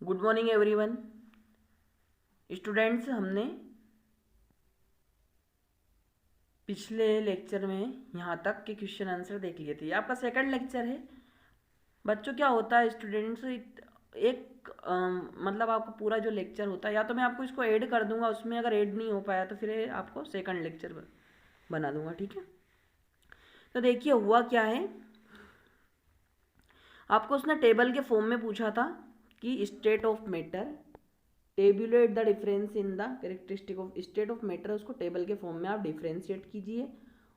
Good morning everyone. Students, हमने पिछले lecture में यहाँ तक के क्वेश्चन आंसर देख लिए थे। आपका सेकंड लेक्चर है बच्चों। क्या होता है स्टूडेंट्स, एक मतलब आपका पूरा जो लेक्चर होता है, या तो मैं आपको इसको ऐड कर दूंगा, उसमें अगर ऐड नहीं हो पाया तो फिर आपको सेकंड लेक्चर बना दूंगा, ठीक है। तो देखिए हुआ क्या है, आपको उसने टेबल के फॉर्म में पूछा था कि state of matter, tabulate the difference in the characteristic of state of matter. उसको टेबल के फॉर्म में आप डिफ्रेंशिएट कीजिए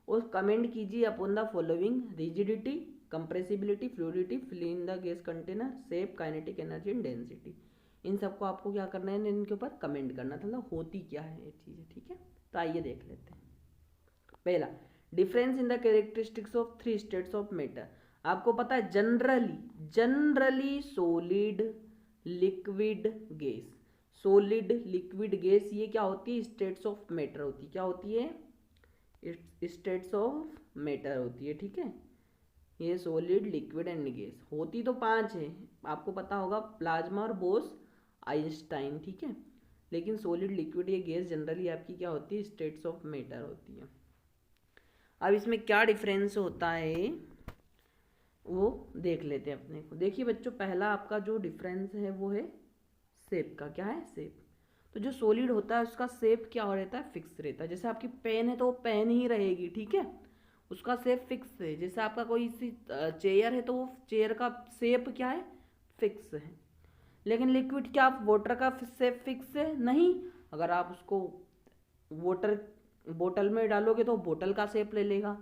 और कमेंट कीजिए upon the following: rigidity, compressibility, fluidity, fill in the gas container, shape, kinetic energy and density. इन सबको आपको क्या करना है, इनके ऊपर कमेंट करना था, मतलब होती क्या है ये चीज़ें, ठीक है। तो आइए देख लेते हैं। पहला, difference in the characteristics of three states of matter. आपको पता है generally solid, liquid, gas. Solid, liquid, gas, ये क्या होती है, स्टेट्स ऑफ मैटर होती है। क्या होती है, स्टेट्स ऑफ मैटर होती है, ठीक है। ये सॉलिड, लिक्विड एंड गैस होती तो 5 है, आपको पता होगा, प्लाज्मा और बोस आइंस्टाइन, ठीक है। लेकिन सॉलिड, लिक्विड, ये गैस जनरली आपकी क्या होती है, स्टेट्स ऑफ मैटर होती है। अब इसमें क्या डिफरेंस होता है वो देख लेते हैं अपने को। देखिए बच्चों, पहला आपका जो डिफरेंस है वो है शेप का। क्या है, शेप। तो जो सॉलिड होता है उसका शेप क्या हो रहता है, फिक्स रहता है। जैसे आपकी पेन है तो वो पेन ही रहेगी, ठीक है, उसका शेप फिक्स है। जैसे आपका कोई सी चेयर है तो वो चेयर का शेप क्या है, फिक्स है। लेकिन लिक्विड क्या, वाटर का शेप फिक्स है नहीं। अगर आप उसको वाटर बोतल में डालोगे तो बोतल का शेप ले लेगा,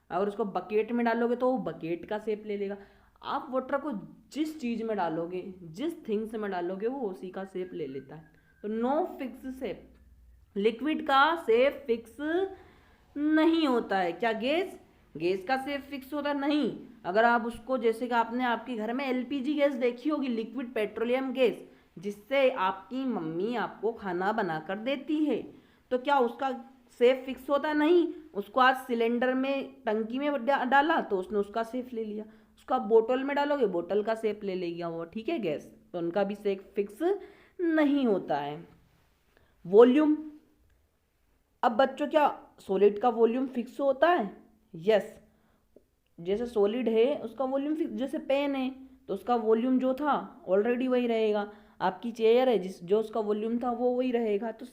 अगर उसको बकेट में डालोगे तो वो बकेट का शेप ले लेगा। आप वाटर को जिस चीज़ में डालोगे, जिस थिंग्स में डालोगे, वो उसी का शेप ले लेता है। तो नो फिक्स शेप, लिक्विड का शेप फिक्स नहीं होता है। क्या, गैस का शेप फिक्स होता नहीं। अगर आप उसको, जैसे कि आपने आपके घर में एलपीजी गैस देखी होगी, लिक्विड पेट्रोलियम गैस, जिससे आपकी मम्मी आपको खाना बनाकर देती है, तो क्या उसका शेप फिक्स होता नहीं। उसको आज सिलेंडर में, टंकी में डाला तो उसने उसका शेप ले लिया। उसको आप बोतल में डालोगे, बोतल का शेप ले लेगा वो, ठीक है, गैस। तो उनका भी शेप फिक्स नहीं होता है। वॉल्यूम, अब बच्चों क्या सॉलिड का वॉल्यूम फिक्स होता है, यस। जैसे सॉलिड है उसका वॉल्यूम फिक्स, जैसे पेन है तो उसका वॉल्यूम जो था ऑलरेडी वही रहेगा। आपकी चेयर है जो उसका वॉल्यूम था वो वही रहेगा। तो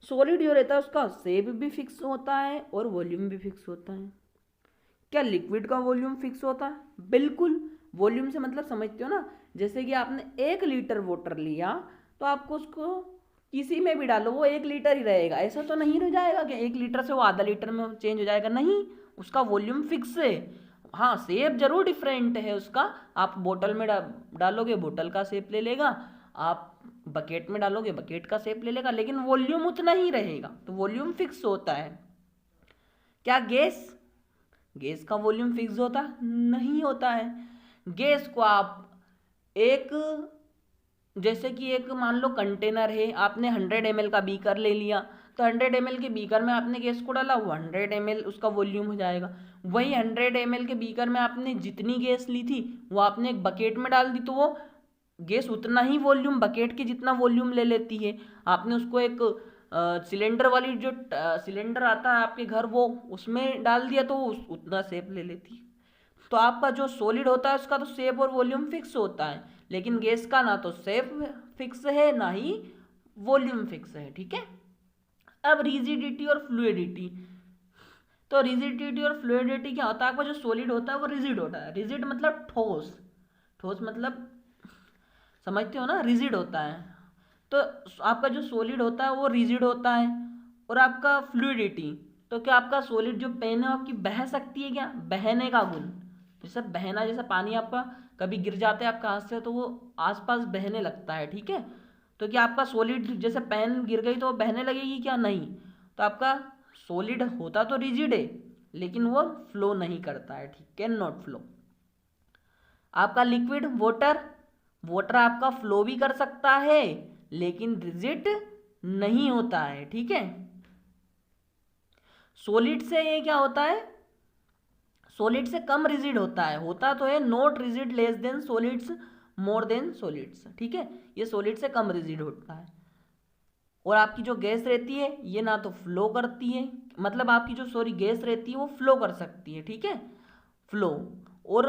सॉलिड जो रहता है उसका शेप भी फिक्स होता है और वॉल्यूम भी फिक्स होता है। क्या लिक्विड का वॉल्यूम फिक्स होता है, बिल्कुल। वॉल्यूम से मतलब समझते हो ना, जैसे कि आपने 1 लीटर वाटर लिया तो आपको उसको किसी में भी डालो वो 1 लीटर ही रहेगा। ऐसा तो नहीं रह जाएगा कि 1 लीटर से वो आधा लीटर में चेंज हो जाएगा, नहीं, उसका वॉल्यूम फिक्स है। हाँ, शेप जरूर डिफरेंट है उसका। आप बोतल में डालोगे बोतल का शेप ले लेगा, आप बकेट में डालोगे बकेट का शेप ले लेगा, लेकिन वॉल्यूम उतना ही रहेगा। तो वॉल्यूम फिक्स होता है। क्या गैस का वॉल्यूम फिक्स होता नहीं होता है। गैस को आप एक, जैसे कि एक मान लो कंटेनर है, आपने 100 ml का बीकर ले लिया, तो 100 ml के बीकर में आपने गैस को डाला, वो 100 ml उसका वॉल्यूम हो जाएगा। वही 100 ml के बीकर में आपने जितनी गैस ली थी वो आपने एक बकेट में डाल दी, तो वो गैस उतना ही वॉल्यूम, बकेट के जितना वॉल्यूम ले लेती है। आपने उसको एक सिलेंडर वाली जो सिलेंडर आता है आपके घर, वो उसमें डाल दिया तो वो उतना शेप ले लेती है। तो आपका जो सॉलिड होता है उसका तो शेप और वॉल्यूम फिक्स होता है, लेकिन गैस का ना तो शेप फिक्स है ना ही वॉल्यूम फिक्स है, ठीक है। अब रिजिडिटी और फ्लूइडिटी। तो रिजिडिटी और फ्लूइडिटी क्या होता है, आपका जो सॉलिड होता है वो रिजिड होता है। रिजिड मतलब ठोस, ठोस मतलब समझते हो ना, रिजिड होता है। तो आपका जो सॉलिड होता है वो रिजिड होता है। और आपका फ्लूइडिटी, तो क्या आपका सॉलिड जो पेन है आपकी बह सकती है, क्या बहने का गुण, जैसे बहना, जैसे पानी आपका कभी गिर जाता है आपका हाथ से तो वो आसपास बहने लगता है, ठीक है। तो क्या आपका सॉलिड, जैसे पेन गिर गई तो वो बहने लगेगी, क्या नहीं। तो आपका सॉलिड होता तो रिजिड है लेकिन वो फ्लो नहीं करता है, ठीक, कैन नॉट फ्लो। आपका लिक्विड, वाटर, वाटर आपका फ्लो भी कर सकता है लेकिन रिजिड नहीं होता है, ठीक है। सॉलिड से ये क्या होता है, सॉलिड से कम रिजिड होता है, होता तो है not rigid less than solids more than solids, ठीक है, ये सॉलिड से कम रिजिड होता है। और आपकी जो गैस रहती है ये ना तो फ्लो करती है, मतलब आपकी जो गैस रहती है वो फ्लो कर सकती है, ठीक है, फ्लो, और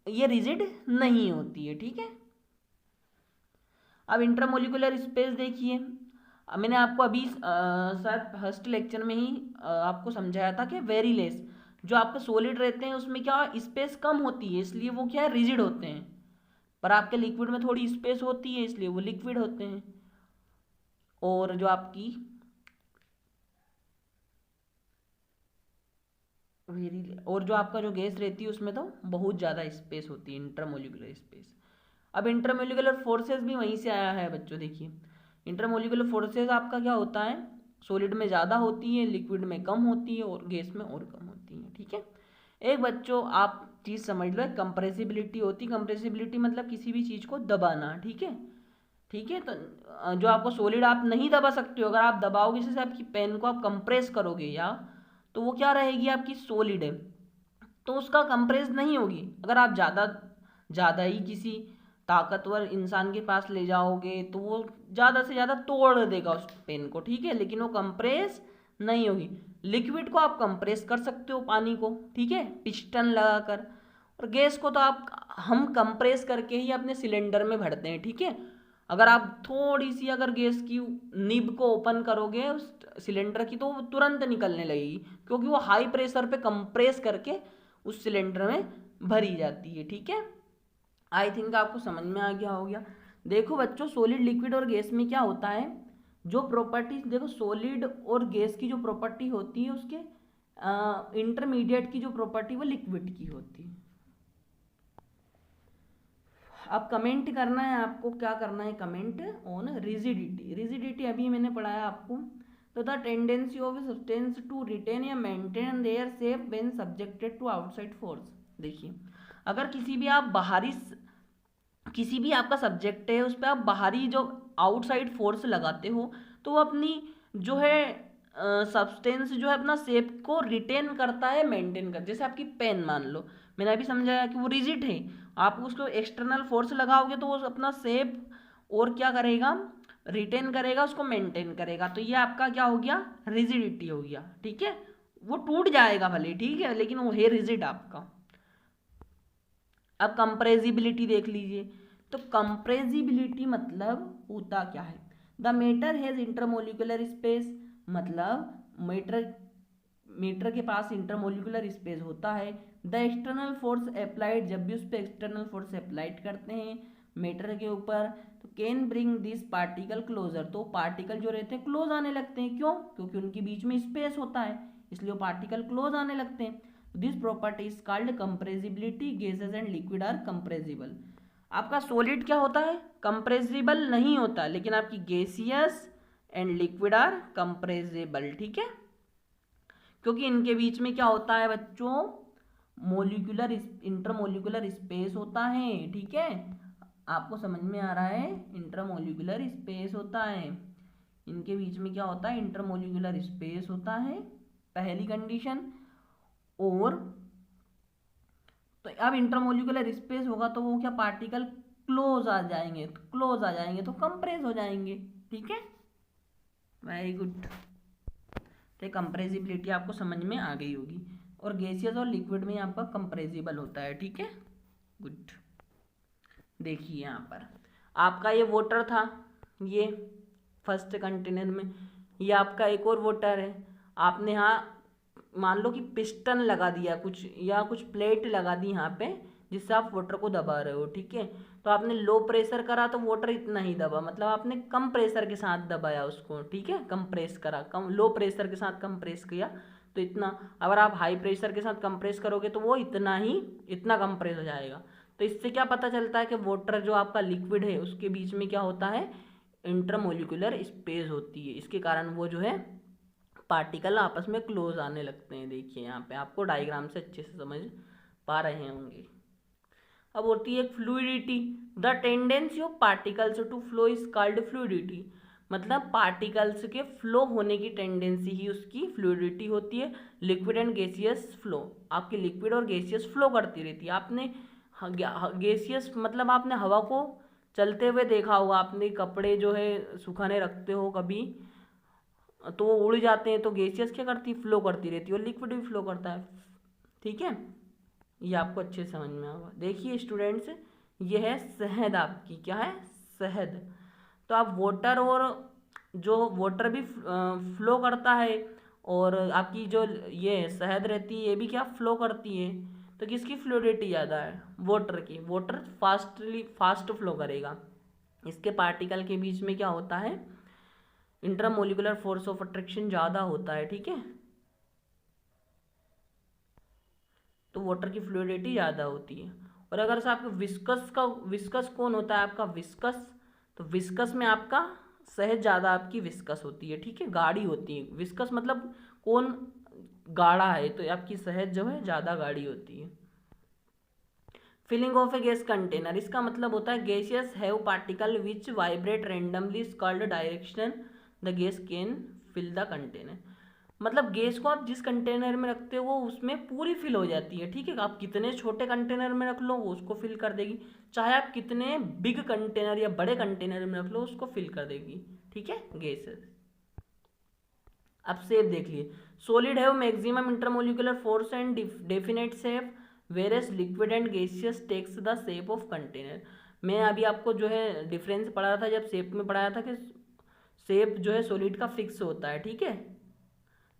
ये रिजिड नहीं होती है, ठीक है। अब इंटरमोलिकुलर स्पेस देखिए, मैंने आपको अभी शायद फर्स्ट लेक्चर में ही आपको समझाया था कि वेरी लेस, जो आपके सॉलिड रहते हैं उसमें क्या स्पेस कम होती है, इसलिए वो क्या है रिजिड होते हैं, पर आपके लिक्विड में थोड़ी स्पेस होती है इसलिए वो लिक्विड होते हैं। और जो आपकी और जो आपका जो गैस रहती है उसमें तो बहुत ज़्यादा स्पेस होती है, इंटरमोलिकुलर स्पेस। अब इंटरमोलिकुलर फोर्सेस भी वहीं से आया है बच्चों, देखिए इंटरमोलिकुलर फोर्सेस आपका क्या होता है, सॉलिड में ज़्यादा होती है, लिक्विड में कम होती है और गैस में और कम होती है, ठीक है। एक बच्चों आप चीज़ समझ लो, कंप्रेसिबिलिटी होती, कंप्रेसिबिलिटी मतलब किसी भी चीज़ को दबाना, ठीक है, ठीक है। तो जो आपको सॉलिड आप नहीं दबा सकते हो, अगर आप दबाओगे जैसे आपकी पेन को आप कंप्रेस करोगे या, तो वो क्या रहेगी आपकी सॉलिड है, तो उसका कंप्रेस नहीं होगी। अगर आप ज़्यादा ज़्यादा ही किसी ताकतवर इंसान के पास ले जाओगे तो वो ज़्यादा से ज़्यादा तोड़ देगा उस पेन को, ठीक है, लेकिन वो कंप्रेस नहीं होगी। लिक्विड को आप कंप्रेस कर सकते हो, पानी को, ठीक है, पिस्टन लगाकर, और गैस को तो आप हम कंप्रेस करके ही अपने सिलेंडर में भरते हैं, ठीक है। अगर आप थोड़ी सी अगर गैस की निब को ओपन करोगे उस सिलेंडर की तो वो तुरंत निकलने लगेगी, क्योंकि वो हाई प्रेशर पे कंप्रेस करके उस सिलेंडर में भरी जाती है, ठीक है। आई थिंक आपको समझ में आ गया हो गया। देखो बच्चों, सॉलिड लिक्विड और गैस में क्या होता है, जो प्रॉपर्टीज देखो सॉलिड और गैस की जो प्रॉपर्टी होती है उसके इंटरमीडिएट की जो प्रॉपर्टी वो लिक्विड की होती है। अब कमेंट करना है आपको, क्या करना है, कमेंट ऑन रिजिडिटी। रिजिडिटी अभी मैंने पढ़ाया आपको, तो the tendency of a substance to retain या maintain their shape when subjected to outside force. देखिए अगर किसी भी आपका सब्जेक्ट है उस पर आप बाहरी जो आउटसाइड फोर्स लगाते हो तो वो अपनी जो है सब्सटेंस जो है अपना शेप को रिटेन करता है, मेंटेन कर, जैसे आपकी पेन मान लो, मैंने अभी समझाया कि वो रिजिड है, आप उसको एक्सटर्नल फोर्स लगाओगे तो वो अपना शेप और क्या करेगा, रिटेन करेगा, उसको मेंटेन करेगा, तो ये आपका क्या हो गया, रिजिडिटी हो गया, ठीक है। वो टूट जाएगा भले, ठीक है, लेकिन वो है रिजिड आपका। अब कंप्रेसिबिलिटी देख लीजिए, तो कंप्रेसिबिलिटी मतलब होता क्या है, the matter has intermolecular space, मतलब मैटर के पास इंटरमोलिकुलर स्पेस होता है। द एक्सटर्नल फोर्स अप्लाइड, जब भी उस पर एक्सटर्नल फोर्स अप्लाइड करते हैं मैटर के ऊपर, तो can bring this particle closer, तो पार्टिकल जो रहते हैं क्लोज आने लगते हैं, क्यों, क्योंकि उनके बीच में स्पेस होता है, इसलिए वो पार्टिकल क्लोज आने लगते हैं। This property is called compressibility, gases and liquid are compressible. आपका सॉलिड क्या होता है, कंप्रेसिबल नहीं होता, लेकिन आपकी gaseous and liquid are compressible, ठीक है, क्योंकि इनके बीच में क्या होता है बच्चों, मोलिकुलर इंटरमोलिकुलर स्पेस होता है, ठीक है, आपको समझ में आ रहा है, इंटरमोलिकुलर स्पेस होता है, इनके बीच में क्या होता है, इंटरमोलिकुलर स्पेस होता है, पहली कंडीशन। और तो अब इंटरमोलिकुलर स्पेस होगा तो वो क्या पार्टिकल क्लोज आ जाएंगे, तो क्लोज आ जाएंगे तो कंप्रेस हो जाएंगे, ठीक है, वेरी गुड। तो कंप्रेसिबिलिटी आपको समझ में आ गई होगी, और गैसियस और लिक्विड में आपका कंप्रेसिबल होता है, ठीक है, गुड। देखिए यहाँ पर आपका ये वाटर था, ये फर्स्ट कंटेनर में, ये आपका एक और वाटर है, आपने यहाँ मान लो कि पिस्टन लगा दिया कुछ, या कुछ प्लेट लगा दी यहाँ पे जिससे आप वाटर को दबा रहे हो, ठीक है, तो आपने लो प्रेशर करा तो वाटर इतना ही दबा, मतलब आपने कम प्रेशर के साथ दबाया उसको, ठीक है, कंप्रेस करा, कम लो प्रेशर के साथ कंप्रेस किया तो इतना, अगर आप हाई प्रेशर के साथ कंप्रेस करोगे तो वो इतना कंप्रेस हो जाएगा। तो इससे क्या पता चलता है कि वाटर जो आपका लिक्विड है उसके बीच में क्या होता है, इंटरमोलिकुलर स्पेस होती है, इसके कारण वो जो है पार्टिकल आपस में क्लोज आने लगते हैं। देखिए यहाँ पे आपको डायग्राम से अच्छे से समझ पा रहे होंगे। अब होती है fluidity, the tendency of particles to flow is called fluidity, मतलब पार्टिकल्स के फ्लो होने की टेंडेंसी ही उसकी फ्लूइडिटी होती है। लिक्विड एंड गैसियस फ्लो, आपकी लिक्विड और गैसियस फ्लो करती रहती है। आपने गैसियस मतलब आपने हवा को चलते हुए देखा होगा, आपने कपड़े जो है सुखाने रखते हो कभी, तो वो उड़ जाते हैं, तो गैसियस क्या करती है, फ्लो करती रहती है, और लिक्विड भी फ्लो करता है। ठीक है, ये आपको अच्छे से समझ में आएगा। देखिए स्टूडेंट्स, ये है शहद, आपकी क्या है, शहद। तो आप वाटर, और जो वाटर भी फ्लो करता है, और आपकी जो ये शहद रहती है ये भी क्या फ्लो करती है, तो किसकी फ्लूइडिटी ज़्यादा है, वाटर की। वाटर फास्ट फ्लो करेगा, इसके पार्टिकल के बीच में क्या होता है, इंट्रामोलिकुलर फोर्स ऑफ अट्रैक्शन ज़्यादा होता है। ठीक है, तो वाटर की फ्लूइडिटी ज़्यादा होती है। और अगर से आपके विस्कस कौन होता है आपका, विस्कस, तो विस्कस में आपका शहद ज़्यादा आपकी विस्कस होती है। ठीक है, गाढ़ी होती है, विस्कस मतलब कौन गाढ़ा है, तो आपकी शहद जो है ज़्यादा गाढ़ी होती है। Filling of a gas container, इसका मतलब होता है gaseous have particle which vibrate randomly called direction the gas can fill the container. मतलब गैस को आप जिस कंटेनर में रखते हो वो उसमें पूरी फिल हो जाती है। ठीक है, आप कितने छोटे कंटेनर में रख लो वो उसको फिल कर देगी, चाहे आप कितने बिग कंटेनर या बड़े कंटेनर में रख लो उसको फिल कर देगी। ठीक है, गैसेस। अब शेप देख लिए, solid have maximum intermolecular force and definite shape, versus liquid and gaseous takes the shape of container. मैं अभी आपको जो है डिफरेंस पढ़ा रहा था जब शेप में पढ़ाया था कि शेप जो है सॉलिड का फिक्स होता है। ठीक है,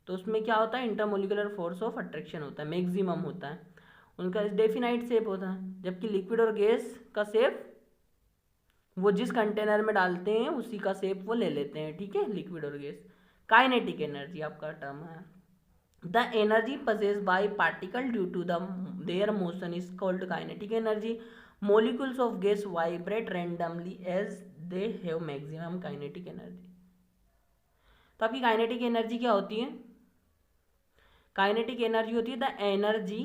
तो उसमें क्या होता है, इंटरमोलिकुलर फोर्स ऑफ अट्रैक्शन होता है, मैक्सिमम होता है, उनका डेफिनाइट शेप होता है। जबकि लिक्विड और गैस का शेप वो जिस कंटेनर में डालते हैं उसी का शेप वो ले लेते हैं। ठीक है, लिक्विड और गैस। काइनेटिक एनर्जी आपका टर्म है, the energy possess by particle due to their motion is called kinetic energy. Molecules of gas vibrate randomly as they have maximum kinetic energy. तो आपकी काइनेटिक एनर्जी क्या होती है, kinetic energy होती है the energy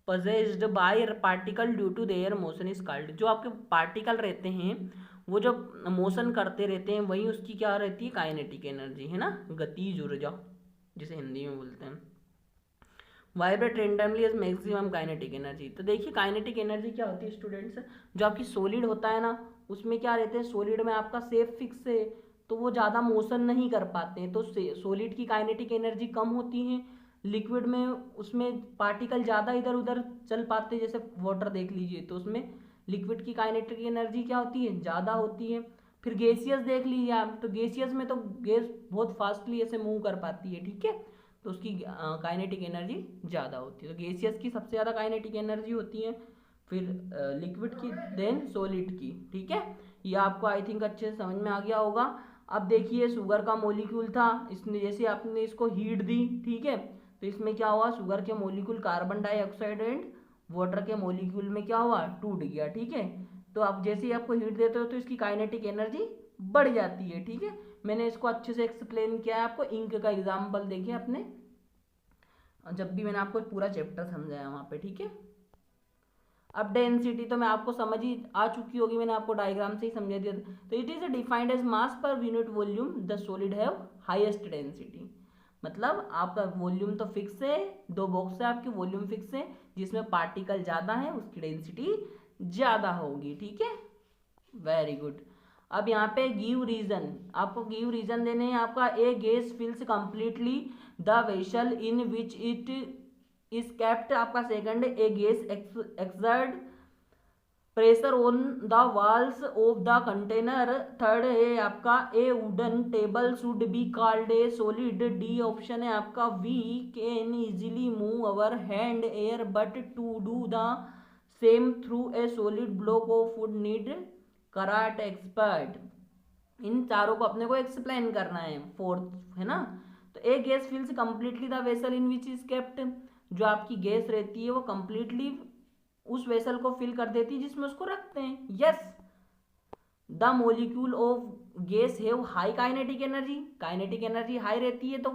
possessed by particle due to their motion is called. जो आपके particle रहते हैं वो जब मोशन करते रहते हैं वही उसकी क्या रहती है, काइनेटिक एनर्जी, है ना, गतिज ऊर्जा जिसे हिंदी में बोलते हैं। Vibrate randomly as maximum kinetic energy. तो देखिए काइनेटिक एनर्जी क्या होती है स्टूडेंट्स, जो आपकी सॉलिड होता है ना उसमें क्या रहते हैं, सॉलिड में आपका शेप फिक्स है तो वो ज़्यादा मोशन नहीं कर पाते हैं, तो सॉलिड की काइनेटिक एनर्जी कम होती है। लिक्विड में उसमें पार्टिकल ज़्यादा इधर उधर चल पाते हैं, जैसे वाटर देख लीजिए तो उसमें लिक्विड की काइनेटिक एनर्जी क्या होती है, ज़्यादा होती है। फिर गैसियस देख लीजिए आप, तो गैसियस में तो गैस बहुत फास्टली ऐसे मूव कर पाती है। ठीक है, तो उसकी काइनेटिक एनर्जी ज़्यादा होती है। तो गैसियस की सबसे ज़्यादा काइनेटिक एनर्जी होती है, फिर लिक्विड की, देन सॉलिड की। ठीक है, ये आपको आई थिंक अच्छे से समझ में आ गया होगा। अब देखिए शुगर का मॉलिक्यूल था, इसने जैसे आपने इसको हीट दी, ठीक है, तो इसमें क्या हुआ, शुगर के molecule carbon dioxide and water के मॉलिक्यूल में क्या हुआ, टूट गया। ठीक है, तो आप जैसे ही आपको हीट देते हो तो इसकी काइनेटिक एनर्जी बढ़ जाती है। ठीक है, मैंने इसको अच्छे से एक्सप्लेन किया है आपको, इंक का एग्जाम्पल देखिए अपने, जब भी मैंने आपको पूरा चैप्टर समझाया वहाँ पे। ठीक है, अब डेंसिटी तो मैं आपको समझ ही आ चुकी होगी, मैंने आपको डायग्राम से ही समझा दिया था। तो it is defined as mass per unit volume the solid have highest density. मतलब आपका वॉल्यूम तो फिक्स है, दो बॉक्स है आपके, वॉल्यूम फिक्स है, जिसमें पार्टिकल ज़्यादा है उसकी डेंसिटी ज़्यादा होगी। ठीक है, वेरी गुड। अब यहाँ पे गिव रीजन, आपको गिव रीजन देने हैं आपका, a gas fills completely the vessel in which it is kept. आपका second, a gas exert pressure on the walls of the container. Third है आपका, a wooden table should be called a solid. D option है आपका, we can easily move our hand air but to do the same through a solid block of wood need कराट expert. इन चारों को अपने को explain करना है, fourth है ना। तो a gas fills completely the vessel in which is kept. जो आपकी गैस रहती है वो कंप्लीटली उस वेसल को फिल कर देती है जिसमें उसको रखते हैं। Yes, the molecule of gas have high kinetic energy. Kinetic energy high रहती है तो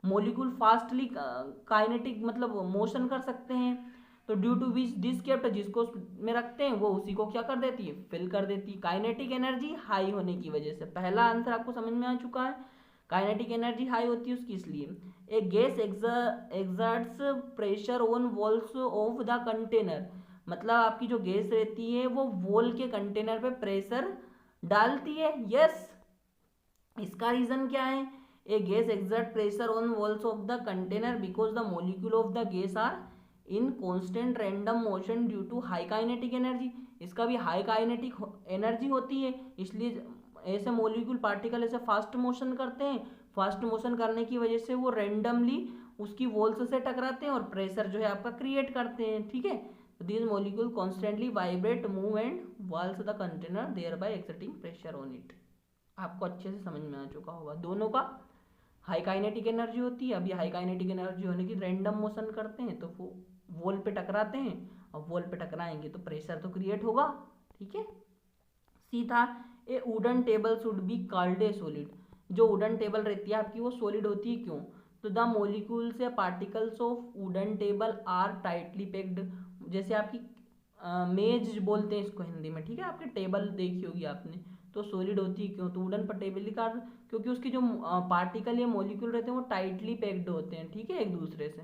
मोलिक्यूल फास्टली काइनेटिक मतलब मोशन कर सकते हैं। तो due to which this kept, जिसको में रखते हैं वो उसी को क्या कर देती है, फिल कर देती है, काइनेटिक एनर्जी हाई होने की वजह से। पहला आंसर आपको समझ में आ चुका है, काइनेटिक एनर्जी हाई होती है उसकी इसलिए। A gas exerts pressure on walls of the container. मतलब आपकी जो गैस रहती है वो वॉल के कंटेनर पे प्रेशर डालती है। यस, इसका रीजन क्या है? A gas exert pressure on walls of the container because the molecule of the gas are in constant random motion due to high kinetic energy. इसका भी हाई काइनेटिक एनर्जी होती है, इसलिए ऐसे मॉलिक्यूल पार्टिकल ऐसे fast motion करते हैं। Fast motion करने की वजह से वो रैंडमली उसकी वॉल्स से टकराते हैं और प्रेशर जो है आपका क्रिएट करते हैं। ठीक है, this molecule constantly vibrate move and walls the container thereby exerting pressure on it. आपको अच्छे से समझ में आ चुका होगा। दोनों का हाई काइनेटिक एनर्जी होती है। अभी हाई काइनेटिक एनर्जी होने की रैंडम मोशन करते हैं तो वो वॉल पे टकराते हैं, और वॉल पे टकराएंगे तो प्रेशर तो क्रिएट होगा। ठीक है, see that a wooden table should be called a solid. जो वुडन टेबल रहती है आपकी वो सॉलिड होती है, क्यों? तो द मॉलिक्यूल्स या particles of wooden table are tightly packed. जैसे आपकी मेज बोलते हैं इसको हिंदी में, ठीक है, आपकी टेबल देखी होगी आपने, तो सॉलिड होती है क्यों? तो वुडन पर टेबल का, क्योंकि उसके जो पार्टिकल या मॉलिक्यूल रहते हैं वो टाइटली पैक्ड होते हैं, ठीक है, एक दूसरे से।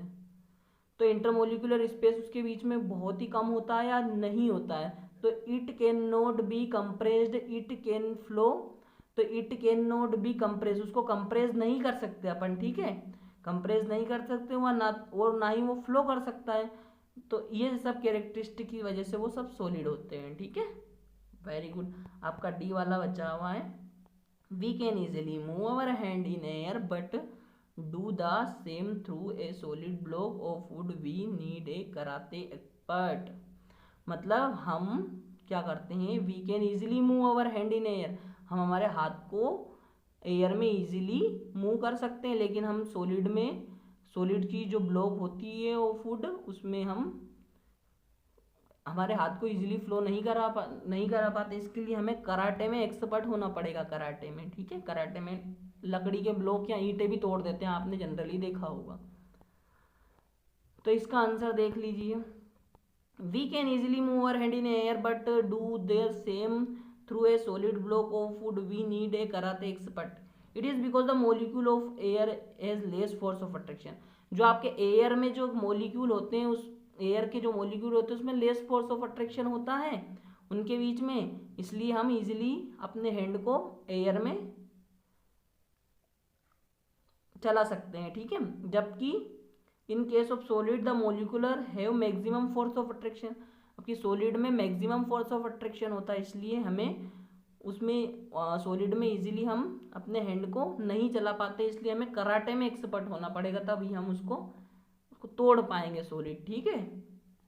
तो इंटरमोलिकुलर स्पेस उसके बीच में बहुत ही कम होता है या नहीं होता है। तो it can not be compressed, it can flow. तो it can not be compress, उसको कंप्रेस नहीं कर सकते अपन, ठीक है, कंप्रेस नहीं कर सकते वह ना, और ना ही वो फ्लो कर सकता है। तो ये सब कैरेक्टरिस्टिक की वजह से वो सब सॉलिड होते हैं। ठीक है, वेरी गुड। आपका डी वाला बचा हुआ है, we can easily move our hand in air but do the same through a solid block of wood, we need a karate expert. मतलब हम क्या करते हैं, we can easily move our hand in air, हम हमारे हाथ को air में इजीली मूव कर सकते हैं, लेकिन हम सॉलिड में, सॉलिड की जो ब्लॉक होती है ऑफ वुड, उसमें हम हमारे हाथ को इजीली फ्लो नहीं करा पाते। इसके लिए हमें कराटे में एक्सपर्ट होना पड़ेगा, कराटे में। ठीक है, कराटे में लकड़ी के ब्लॉक या ईंटें भी तोड़ देते हैं, आपने जनरली देखा होगा। तो इसका आंसर देख लीजिए, we can easily move our hand in air but do their same through a solid block of wood, we need a karate expert. It is because the molecule of air has less force of attraction. जो आपके air में जो molecule होते हैं, उस air के जो molecule होते हैं उसमें लेस फोर्स ऑफ अट्रैक्शन होता है उनके बीच में, इसलिए हम इजीली अपने हैंड को एयर में चला सकते हैं। ठीक है, जबकि in case of solid the molecular have maximum force of attraction. आपकी सॉलिड में मैक्सिमम फोर्स ऑफ अट्रैक्शन होता है, इसलिए हमें उसमें सॉलिड में इजीली हम अपने हैंड को नहीं चला पाते, इसलिए हमें कराटे में एक्सपर्ट होना पड़ेगा, तभी हम उसको तोड़ पाएंगे सॉलिड। ठीक है,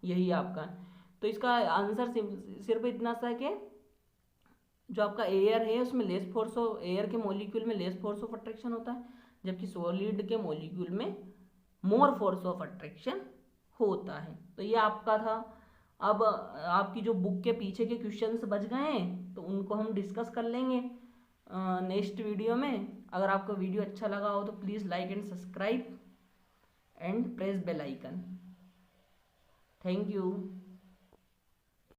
यही आपका। तो इसका आंसर सिर्फ इतना सा है कि जो आपका एयर है उसमें लेस फोर्स ऑफ, एयर के मॉलिक्यूल में लेस फोर्स ऑफ अट्रैक्शन होता है, जबकि सॉलिड के मॉलिक्यूल में मोर फोर्स ऑफ अट्रैक्शन होता है। तो ये आपका था। अब आपकी जो बुक के पीछे के क्वेश्चंस बच गए हैं तो उनको हम डिस्कस कर लेंगे नेक्स्ट वीडियो में। अगर आपको वीडियो अच्छा लगा हो तो please like and subscribe and press bell icon. Thank you.